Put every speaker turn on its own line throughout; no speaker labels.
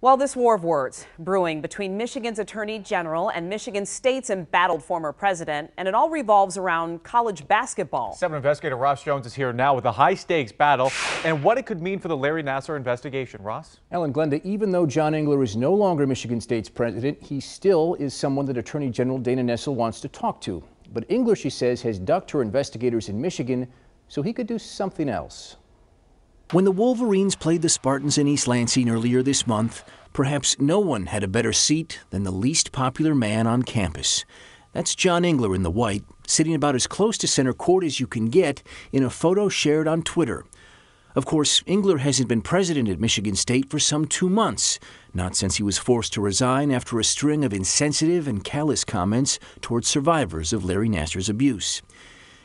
Well, this war of words brewing between Michigan's Attorney General and Michigan State's embattled former president, and it all revolves around college basketball.
7 investigator Ross Jones is here now with a high-stakes battle and what it could mean for the Larry Nassar investigation. Ross?
Ellen, Glenda, even though John Engler is no longer Michigan State's president, he still is someone that Attorney General Dana Nessel wants to talk to. But Engler, she says, has ducked her investigators in Michigan so he could do something else.
When the Wolverines played the Spartans in East Lansing earlier this month, perhaps no one had a better seat than the least popular man on campus. That's John Engler in the white, sitting about as close to center court as you can get in a photo shared on Twitter. Of course, Engler hasn't been president at Michigan State for some 2 months, not since he was forced to resign after a string of insensitive and callous comments towards survivors of Larry Nassar's abuse.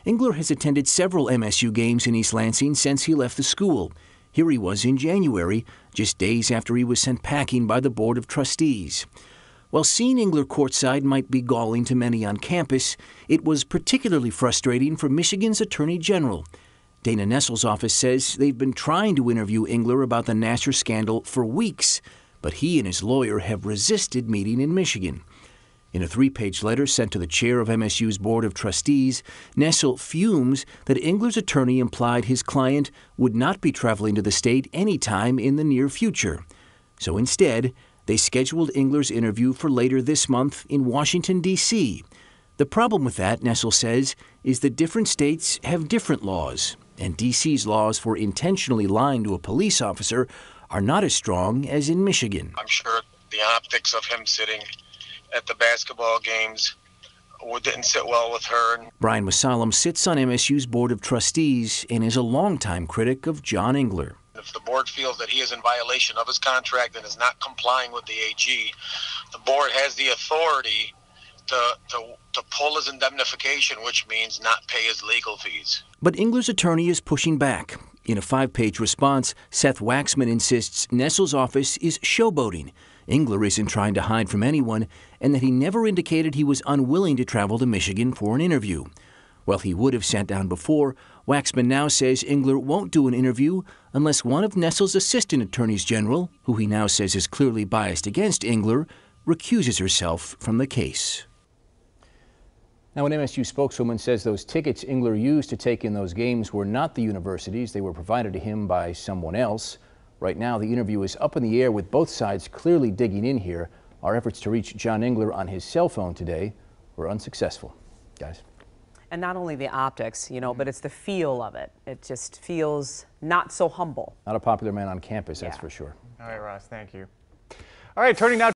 Engler has attended several MSU games in East Lansing since he left the school. Here he was in January, just days after he was sent packing by the Board of Trustees. While seeing Engler courtside might be galling to many on campus, it was particularly frustrating for Michigan's Attorney General. Dana Nessel's office says they've been trying to interview Engler about the Nassar scandal for weeks, but he and his lawyer have resisted meeting in Michigan. In a 3-page letter sent to the chair of MSU's Board of Trustees, Nessel fumes that Engler's attorney implied his client would not be traveling to the state any time in the near future. So instead, they scheduled Engler's interview for later this month in Washington, D.C. The problem with that, Nessel says, is that different states have different laws, and D.C.'s laws for intentionally lying to a police officer are not as strong as in Michigan.
I'm sure the optics of him sitting at the basketball games didn't sit well with her.
Brian Masalam sits on MSU's Board of Trustees and is a longtime critic of John Engler.
If the board feels that he is in violation of his contract and is not complying with the AG, the board has the authority to pull his indemnification, which means not pay his legal fees.
But Engler's attorney is pushing back. In a 5-page response, Seth Waxman insists Nessel's office is showboating. Engler isn't trying to hide from anyone, and that he never indicated he was unwilling to travel to Michigan for an interview. While he would have sat down before, Waxman now says Engler won't do an interview unless one of Nessel's assistant attorneys general, who he now says is clearly biased against Engler, recuses herself from the case.
Now, an MSU spokeswoman says those tickets Engler used to take in those games were not the university's. They were provided to him by someone else. Right now, the interview is up in the air with both sides clearly digging in here. Our efforts to reach John Engler on his cell phone today were unsuccessful. Guys.
And not only the optics, but it's the feel of it. It just feels not so humble.
Not a popular man on campus, that's for sure.
All right, Ross, thank you. All right, turning now